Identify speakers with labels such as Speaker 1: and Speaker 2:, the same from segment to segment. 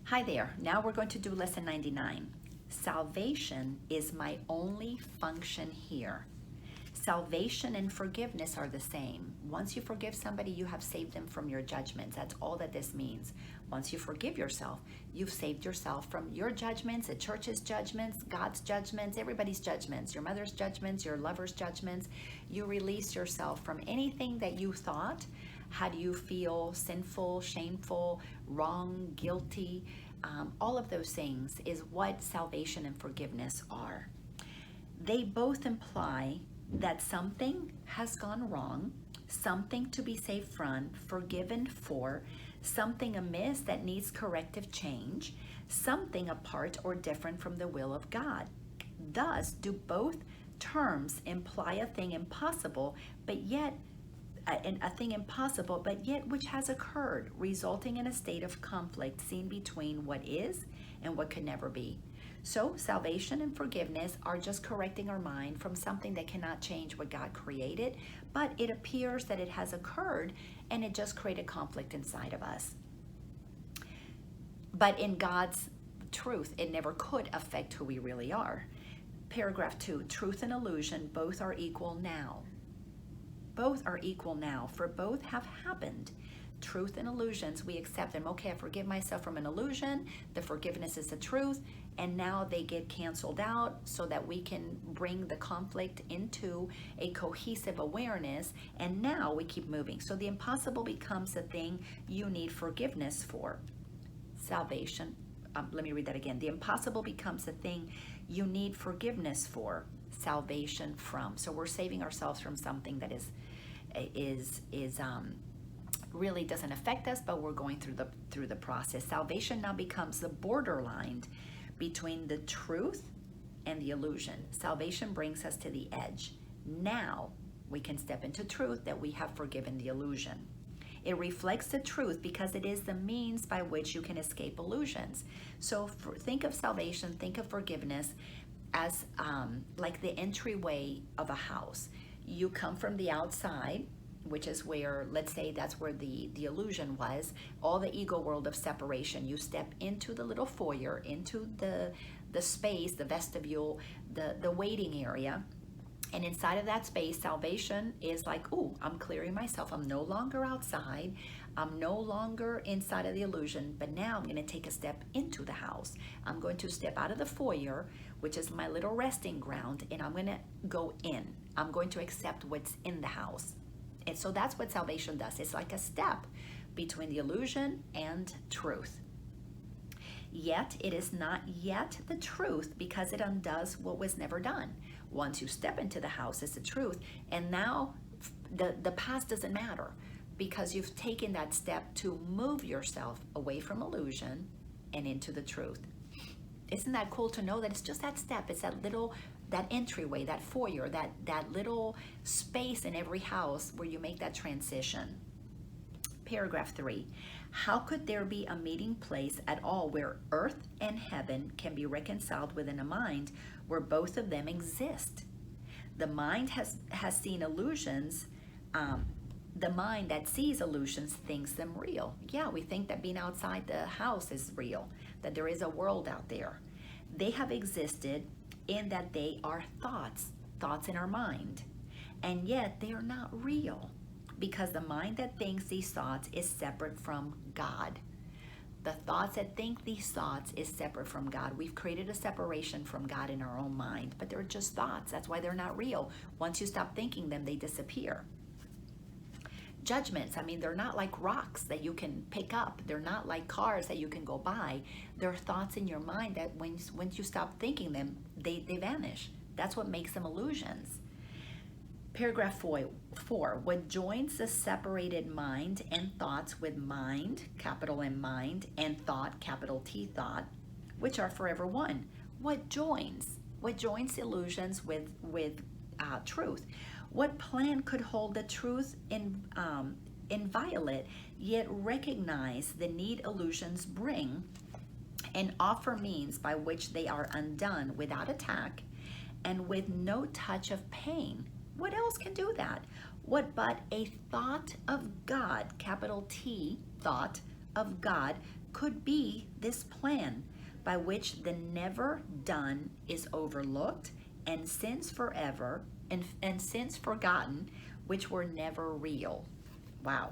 Speaker 1: Hi there. Now we're going to do lesson 99. Salvation is my only function here. Salvation and forgiveness are the same. Once you forgive somebody, you have saved them from your judgments. That's all that this means. Once you forgive yourself, you've saved yourself from your judgments, the church's judgments, God's judgments, everybody's judgments, your mother's judgments, your lover's judgments. You release yourself from anything that you thought had you feel sinful, shameful, wrong, guilty. All of those things is what salvation and forgiveness are. They both imply that something has gone wrong, something to be saved from, forgiven for, something amiss that needs corrective change, something apart or different from the will of God. Thus, do both terms imply a thing impossible, but yet which has occurred, resulting in a state of conflict seen between what is and what could never be. So salvation and forgiveness are just correcting our mind from something that cannot change what God created, but it appears that it has occurred and it just created conflict inside of us. But in God's truth, it never could affect who we really are. Paragraph 2, truth and illusion both are equal now. Both are equal now, for both have happened. Truth and illusions, we accept them. Okay, I forgive myself from an illusion. The forgiveness is the truth. And now they get canceled out so that we can bring the conflict into a cohesive awareness. And now we keep moving. So the impossible becomes the thing you need forgiveness for. Salvation. Let me read that again. The impossible becomes the thing you need forgiveness for. Salvation from. So we're saving ourselves from something that really doesn't affect us, but we're going through the process. Salvation now becomes the borderline between the truth and the illusion. Salvation brings us to the edge. Now we can step into truth that we have forgiven the illusion. It reflects the truth because it is the means by which you can escape illusions. So think of salvation, think of forgiveness as like the entryway of a house. You come from the outside, which is where, let's say that's where the illusion was, all the ego world of separation. You step into the little foyer, into the space, the vestibule, the waiting area. And inside of that space, salvation is like, ooh, I'm clearing myself. I'm no longer outside. I'm no longer inside of the illusion, but now I'm going to take a step into the house. I'm going to step out of the foyer, which is my little resting ground, and I'm going to go in. I'm going to accept what's in the house. And so that's what salvation does. It's like a step between the illusion and truth. Yet it is not yet the truth because it undoes what was never done. Once you step into the house, it's the truth. And now the past doesn't matter because you've taken that step to move yourself away from illusion and into the truth. Isn't that cool to know that it's just that step? It's that entryway, that foyer, that little space in every house where you make that transition. Paragraph 3, how could there be a meeting place at all where earth and heaven can be reconciled within a mind where both of them exist? The mind has seen illusions. The mind that sees illusions thinks them real. Yeah, we think that being outside the house is real, that there is a world out there. They have existed in that they are thoughts in our mind, and yet they are not real because the mind that thinks these thoughts is separate from God. The thoughts that think these thoughts is separate from God. We've created a separation from God in our own mind, but they're just thoughts. That's why they're not real. Once you stop thinking them, they disappear. Judgments, they're not like rocks that you can pick up. They're not like cars that you can go buy. They're thoughts in your mind that once you stop thinking them, they vanish. That's what makes them illusions. Paragraph 4, what joins the separated mind and thoughts with mind, capital M mind, and thought, capital T thought, which are forever one? What joins illusions with truth? What plan could hold the truth inviolate, yet recognize the need illusions bring and offer means by which they are undone without attack and with no touch of pain? What else can do that? What but a thought of God, capital T, thought of God could be this plan by which the never done is overlooked and sins forever and sins forgotten, which were never real. Wow.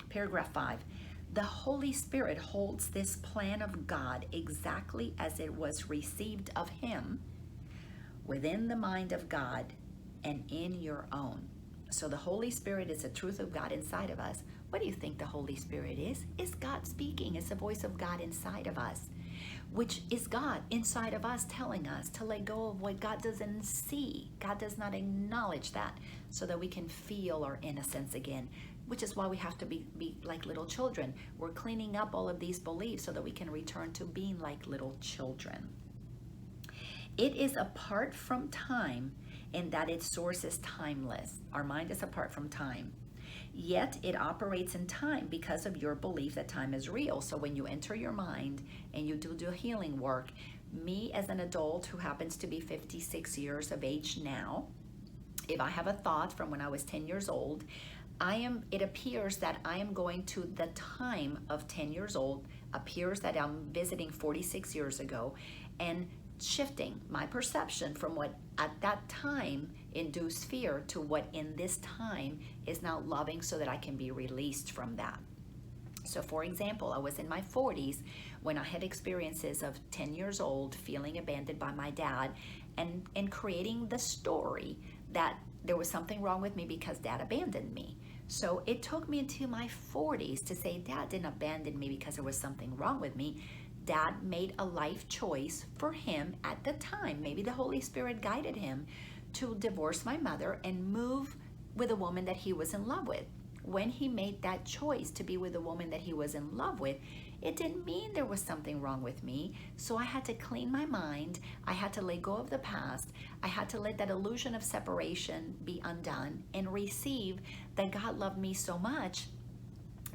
Speaker 1: Paragraph 5. The Holy Spirit holds this plan of God exactly as it was received of Him within the mind of God and in your own. So the Holy Spirit is the truth of God inside of us. What do you think the Holy Spirit is? It's God speaking. It's the voice of God inside of us, which is God inside of us telling us to let go of what God doesn't see. God does not acknowledge that, so that we can feel our innocence again, which is why we have to be like little children. We're cleaning up all of these beliefs so that we can return to being like little children. It is apart from time in that its source is timeless. Our mind is apart from time. Yet it operates in time because of your belief that time is real. So when you enter your mind and you do healing work, me as an adult who happens to be 56 years of age now, if I have a thought from when I was 10 years old, it appears that I am going to the time of 10 years old, appears that I'm visiting 46 years ago, and shifting my perception from what at that time induced fear to what in this time is now loving, so that I can be released from that. So for example, I was in my 40s when I had experiences of 10 years old feeling abandoned by my dad and creating the story that there was something wrong with me because Dad abandoned me. So it took me into my 40s to say Dad didn't abandon me because there was something wrong with me. Dad made a life choice for him at the time. Maybe the Holy Spirit guided him to divorce my mother and move with a woman that he was in love with. When he made that choice to be with a woman that he was in love with, it didn't mean there was something wrong with me. So I had to clean my mind. I had to let go of the past. I had to let that illusion of separation be undone and receive that God loved me so much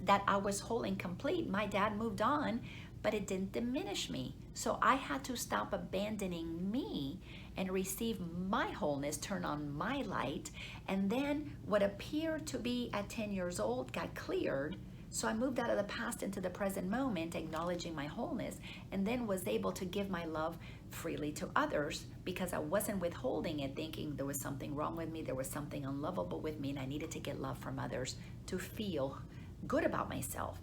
Speaker 1: that I was whole and complete. My dad moved on, but it didn't diminish me. So I had to stop abandoning me and receive my wholeness, turn on my light. And then what appeared to be at 10 years old got cleared. So I moved out of the past into the present moment, acknowledging my wholeness, and then was able to give my love freely to others because I wasn't withholding it, thinking there was something wrong with me, there was something unlovable with me, and I needed to get love from others to feel good about myself.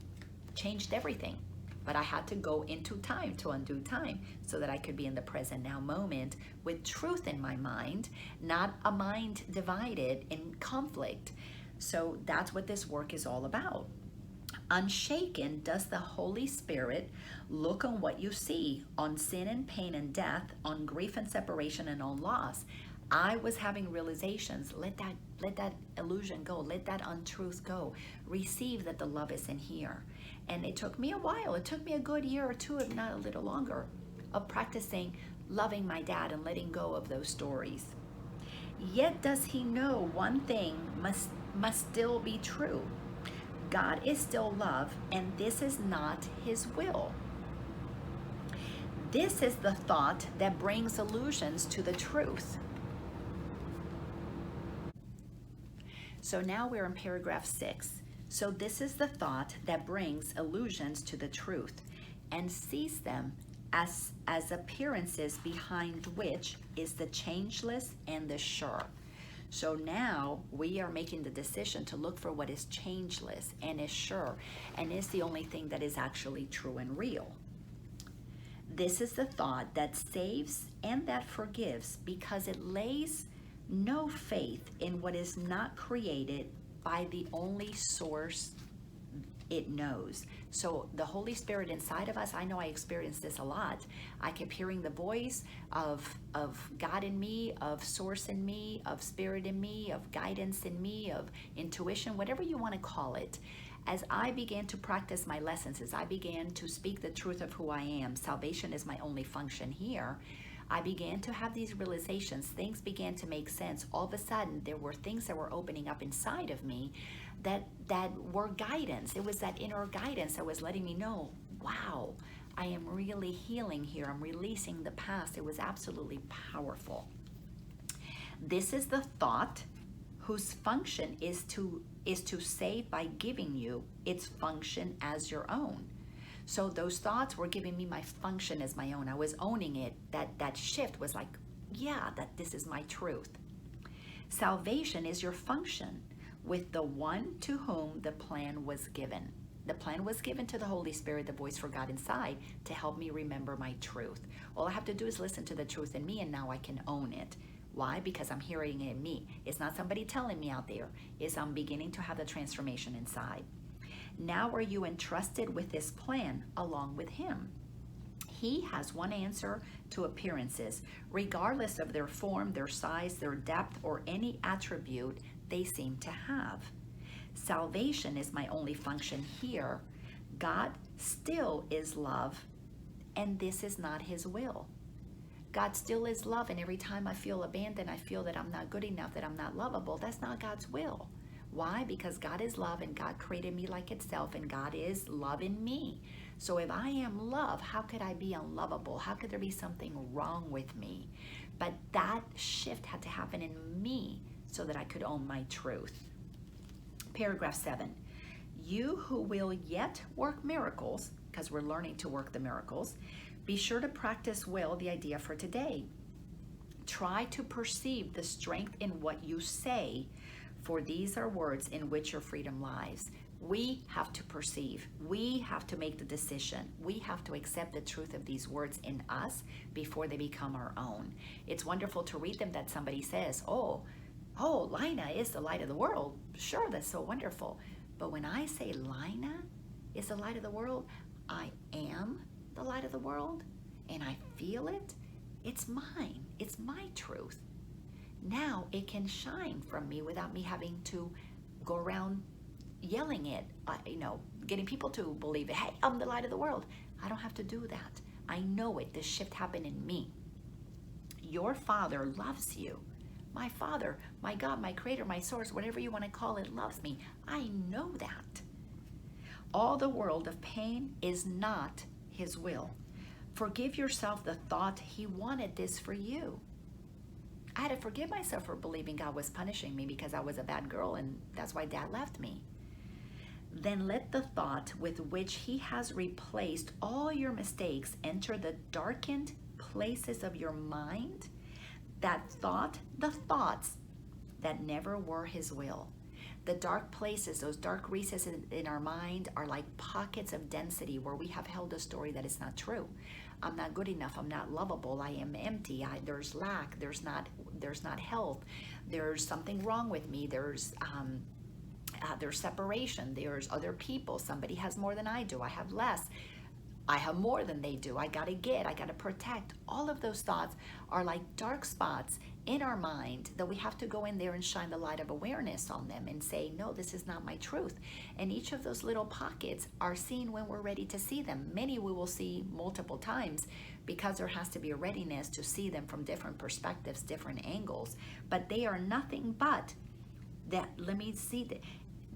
Speaker 1: Changed everything. But I had to go into time to undo time so that I could be in the present now moment with truth in my mind, not a mind divided in conflict. So that's what this work is all about. Unshaken does the Holy Spirit look on what you see, on sin and pain and death, on grief and separation and on loss. I was having realizations. Let that illusion go. Let that untruth go. Receive that the love is in here. And it took me a while. It took me a good year or two, if not a little longer, of practicing loving my dad and letting go of those stories. Yet does he know one thing must still be true. God is still love, and this is not his will. This is the thought that brings illusions to the truth. So now we're in paragraph 6. So this is the thought that brings illusions to the truth and sees them as appearances behind which is the changeless and the sure. So now we are making the decision to look for what is changeless and is sure and is the only thing that is actually true and real. This is the thought that saves and that forgives because it lays no faith in what is not created by the only source it knows. So the Holy Spirit inside of us, I know I experienced this a lot. I kept hearing the voice of God in me, of source in me, of spirit in me, of guidance in me, of intuition, whatever you want to call it. As I began to practice my lessons, as I began to speak the truth of who I am, salvation is my only function here, I began to have these realizations. Things began to make sense. All of a sudden, there were things that were opening up inside of me that were guidance. It was that inner guidance that was letting me know, wow, I am really healing here. I'm releasing the past. It was absolutely powerful. This is the thought whose function is to save by giving you its function as your own. So those thoughts were giving me my function as my own. I was owning it. That shift was like, yeah, that this is my truth. Salvation is your function with the one to whom the plan was given. The plan was given to the Holy Spirit, the voice for God inside, to help me remember my truth. All I have to do is listen to the truth in me, and now I can own it. Why? Because I'm hearing it in me. It's not somebody telling me out there. It's I'm beginning to have the transformation inside. Now are you entrusted with this plan along with him? He has one answer to appearances, regardless of their form, their size, their depth, or any attribute they seem to have. Salvation is my only function here. God still is love, and this is not his will. God still is love, and every time I feel abandoned, I feel that I'm not good enough, that I'm not lovable. That's not God's will. Why? Because God is love, and God created me like itself, and God is love in me. So if I am love, how could I be unlovable? How could there be something wrong with me? But that shift had to happen in me so that I could own my truth. Paragraph 7. You who will yet work miracles, because we're learning to work the miracles, be sure to practice well the idea for today. Try to perceive the strength in what you say, for these are words in which your freedom lies. We have to perceive. We have to make the decision. We have to accept the truth of these words in us before they become our own. It's wonderful to read them that somebody says, oh, Laina is the light of the world. Sure, that's so wonderful. But when I say Laina is the light of the world, I am the light of the world, and I feel it. It's mine. It's my truth. Now it can shine from me without me having to go around yelling it, getting people to believe it. Hey, I'm the light of the world. I don't have to do that. I know it. This shift happened in me. Your Father loves you. My Father, my God, my Creator, my Source, whatever you want to call it, loves me. I know that. All the world of pain is not his will. Forgive yourself the thought he wanted this for you. I had to forgive myself for believing God was punishing me because I was a bad girl, and that's why Dad left me. Then let the thought with which he has replaced all your mistakes enter the darkened places of your mind. That thought, the thoughts that never were his will. The dark places, those dark recesses in our mind are like pockets of density where we have held a story that is not true. I'm not good enough. I'm not lovable. I am empty. There's lack. There's not health. There's something wrong with me. There's separation. There's other people. Somebody has more than I do. I have less. I have more than they do. I gotta protect. All of those thoughts are like dark spots in our mind that we have to go in there and shine the light of awareness on them and say, no, this is not my truth. And each of those little pockets are seen when we're ready to see them. Many we will see multiple times because there has to be a readiness to see them from different perspectives, different angles. But they are nothing but that,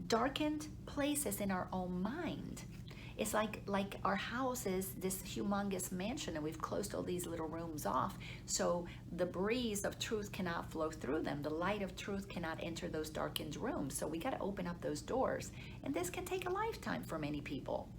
Speaker 1: darkened places in our own mind. It's like our house is this humongous mansion, and we've closed all these little rooms off, so the breeze of truth cannot flow through them. The light of truth cannot enter those darkened rooms. So we got to open up those doors, and this can take a lifetime for many people.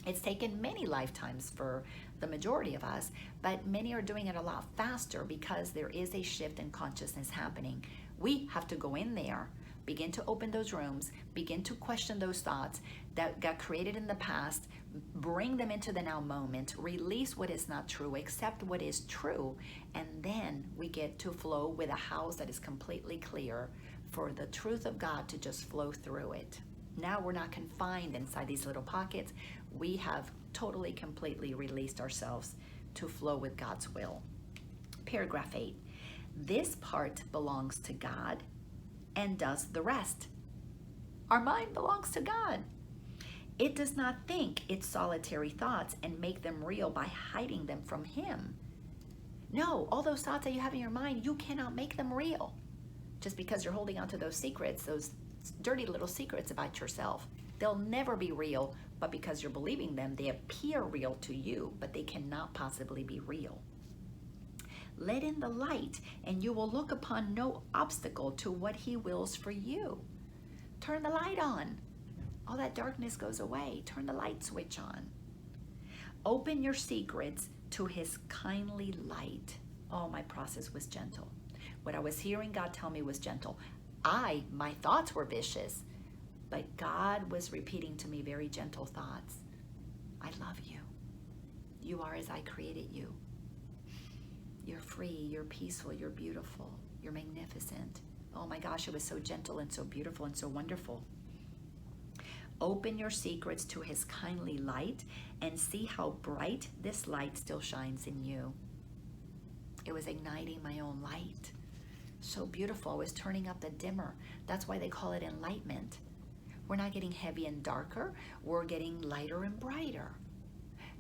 Speaker 1: It's taken many lifetimes for the majority of us, but many are doing it a lot faster because there is a shift in consciousness happening. We have to go in there, begin to open those rooms, begin to question those thoughts that got created in the past, bring them into the now moment, release what is not true, accept what is true, and then we get to flow with a house that is completely clear for the truth of God to just flow through it. Now we're not confined inside these little pockets. We have totally, completely released ourselves to flow with God's will. Paragraph 8. This part belongs to God and does the rest. Our mind belongs to God. It does not think its solitary thoughts and make them real by hiding them from Him. No, all those thoughts that you have in your mind, you cannot make them real just because you're holding on to those secrets, those dirty little secrets about yourself. They'll never be real, but because you're believing them, they appear real to you, but they cannot possibly be real. Let in the light, and you will look upon no obstacle to what He wills for you. Turn the light on. All that darkness goes away. Turn the light switch on. Open your secrets to his kindly light. Oh, my process was gentle. What I was hearing God tell me was gentle. My thoughts were vicious, but God was repeating to me very gentle thoughts. I love you. You are as I created you. You're free, you're peaceful, you're beautiful, you're magnificent. Oh my gosh, it was so gentle and so beautiful and so wonderful. Open your secrets to his kindly light and see how bright this light still shines in you. It was igniting my own light. So beautiful. I was turning up the dimmer. That's why they call it enlightenment. We're not getting heavy and darker. We're getting lighter and brighter.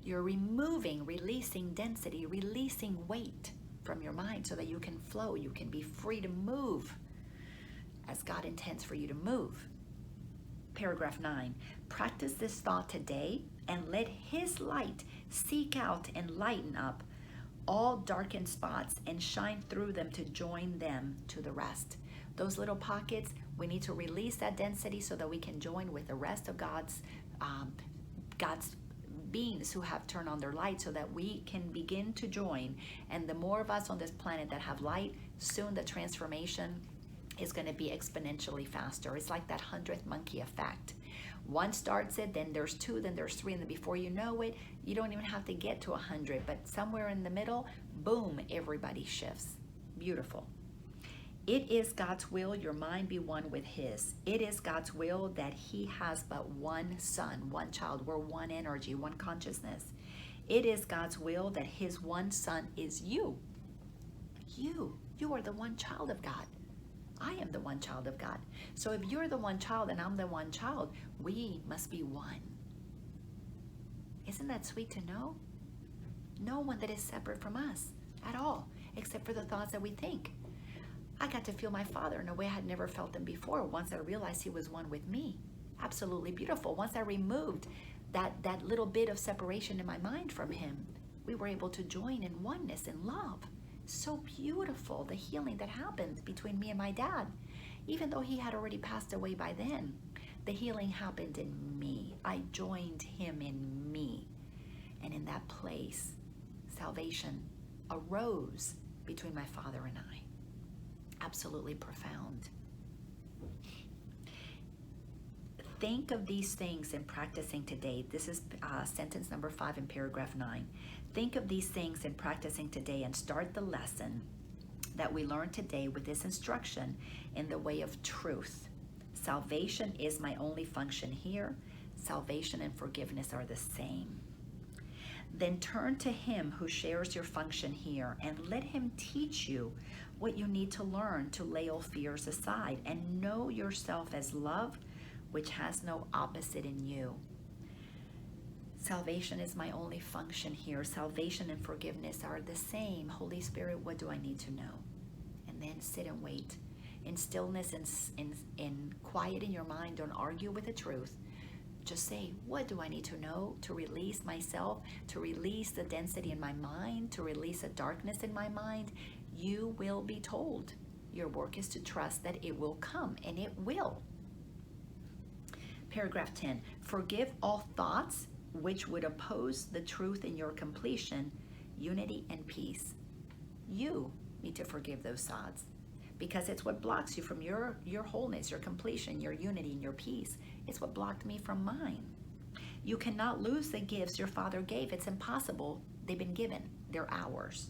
Speaker 1: You're releasing density, releasing weight from your mind so that you can flow. You can be free to move as God intends for you to move. Paragraph 9, practice this thought today and let his light seek out and lighten up all darkened spots and shine through them to join them to the rest. Those little pockets, we need to release that density so that we can join with the rest of God's beings who have turned on their light, so that we can begin to join. And the more of us on this planet that have light, soon the transformation is going to be exponentially faster. It's like that 100th monkey effect. One starts it, then there's 2, then there's 3, and then before you know it, you don't even have to get to 100, but somewhere in the middle, boom, everybody shifts. Beautiful. It is God's will your mind be one with his. It is God's will that he has but one son, one child. We're one energy, one consciousness. It is God's will that his one son is you. You are the one child of God. I am the one child of God. So if you're the one child and I'm the one child, we must be one. Isn't that sweet to know? No one that is separate from us at all, except for the thoughts that we think. I got to feel my Father in a way I had never felt him before once I realized he was one with me. Absolutely beautiful. Once I removed that little bit of separation in my mind from him, we were able to join in oneness and love. So beautiful, the healing that happened between me and my dad. Even though he had already passed away by then, the healing happened in me. I joined him in me. And in that place, salvation arose between my Father and I. Absolutely profound. Think of these things in practicing today. This is sentence number 5 in paragraph 9. Think of these things in practicing today and start the lesson that we learned today with this instruction in the way of truth. Salvation is my only function here. Salvation and forgiveness are the same. Then turn to him who shares your function here and let him teach you what you need to learn to lay all fears aside and know yourself as love, which has no opposite in you. Salvation is my only function here. Salvation and forgiveness are the same. Holy Spirit, what do I need to know? And then sit and wait. In stillness and in quiet in your mind, don't argue with the truth. Just say, what do I need to know to release myself, to release the density in my mind, to release the darkness in my mind? You will be told. Your work is to trust that it will come, and it will. Paragraph 10, forgive all thoughts which would oppose the truth in your completion, unity, and peace. You need to forgive those thoughts because it's what blocks you from your wholeness, your completion, your unity, and your peace. It's what blocked me from mine. You cannot lose the gifts your Father gave. It's impossible. They've been given. They're ours.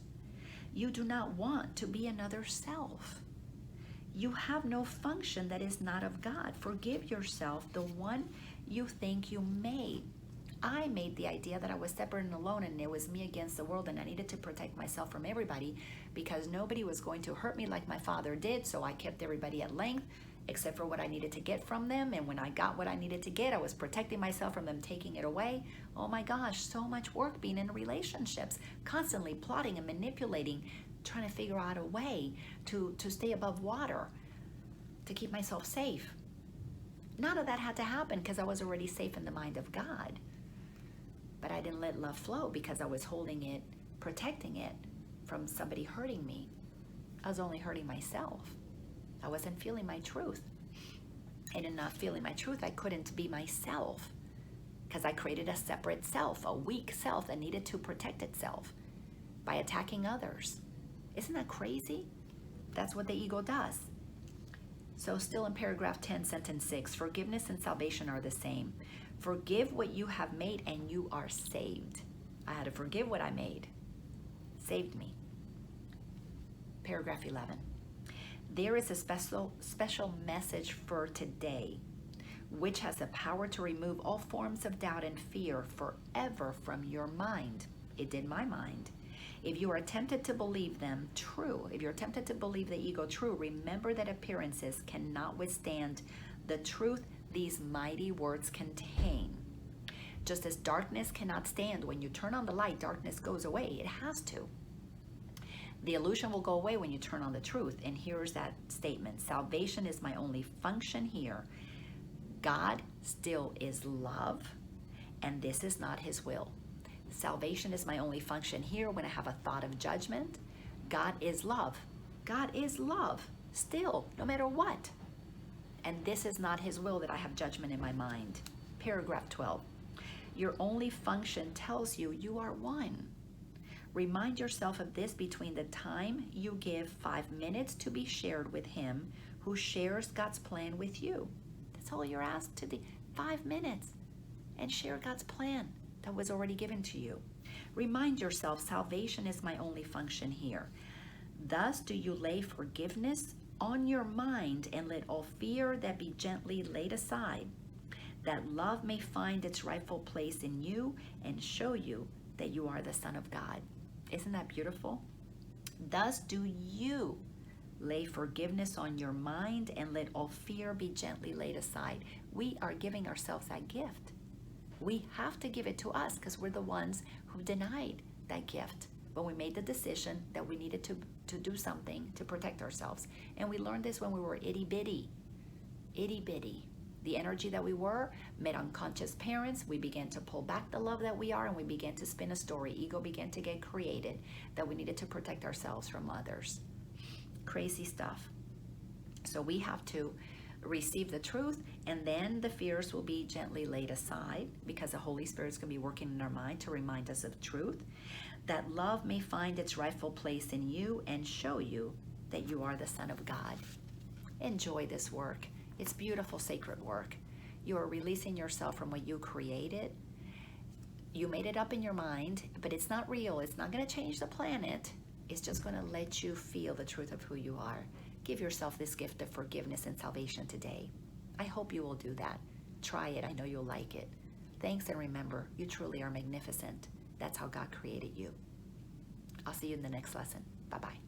Speaker 1: You do not want to be another self. You have no function that is not of God. Forgive yourself, the one you think you made. I made the idea that I was separate and alone and it was me against the world and I needed to protect myself from everybody because nobody was going to hurt me like my father did. So I kept everybody at length except for what I needed to get from them. And when I got what I needed to get, I was protecting myself from them taking it away. Oh my gosh, so much work being in relationships, constantly plotting and manipulating, trying to figure out a way to stay above water, to keep myself safe. None of that had to happen because I was already safe in the mind of God. But I didn't let love flow because I was holding it, protecting it from somebody hurting me. I was only hurting myself. I wasn't feeling my truth. And in not feeling my truth, I couldn't be myself. because I created a separate self, a weak self that needed to protect itself by attacking others. Isn't that crazy? That's what the ego does. So still in paragraph 10, sentence 6, forgiveness and salvation are the same. Forgive what you have made and you are saved. I had to forgive what I made. Saved me. Paragraph 11. There is a special message for today, which has the power to remove all forms of doubt and fear forever from your mind. It did my mind. If you are tempted to believe them true, if you're tempted to believe the ego true, remember that appearances cannot withstand the truth these mighty words contain. Just as darkness cannot stand, when you turn on the light, darkness goes away. It has to. The illusion will go away when you turn on the truth. And here's that statement. Salvation is my only function here. God still is love, and this is not his will. Salvation is my only function here when I have a thought of judgment. God is love. God is love still, no matter what. And this is not his will that I have judgment in my mind. Paragraph 12. Your only function tells you you are one. Remind yourself of this between the time you give 5 minutes to be shared with him who shares God's plan with you. That's all you're asked to do. 5 minutes and share God's plan that was already given to you. Remind yourself, salvation is my only function here. Thus do you lay forgiveness on your mind and let all fear that be gently laid aside, that love may find its rightful place in you and show you that you are the Son of God. Isn't that beautiful? Thus do you lay forgiveness on your mind and let all fear be gently laid aside. We are giving ourselves that gift. We have to give it to us because we're the ones who denied that gift when we made the decision that we needed to do something to protect ourselves. And we learned this when we were itty bitty. Itty bitty. The energy that we were met unconscious parents. We began to pull back the love that we are, and we began to spin a story. Ego began to get created that we needed to protect ourselves from others. Crazy stuff. So we have to receive the truth, and then the fears will be gently laid aside because the Holy Spirit is going to be working in our mind to remind us of truth, that love may find its rightful place in you and show you that you are the Son of God. Enjoy this work. It's beautiful, sacred work. You are releasing yourself from what you created. You made it up in your mind, but it's not real. It's not going to change the planet. It's just going to let you feel the truth of who you are. Give yourself this gift of forgiveness and salvation today. I hope you will do that. Try it. I know you'll like it. Thanks, and remember, you truly are magnificent. That's how God created you. I'll see you in the next lesson. Bye-bye.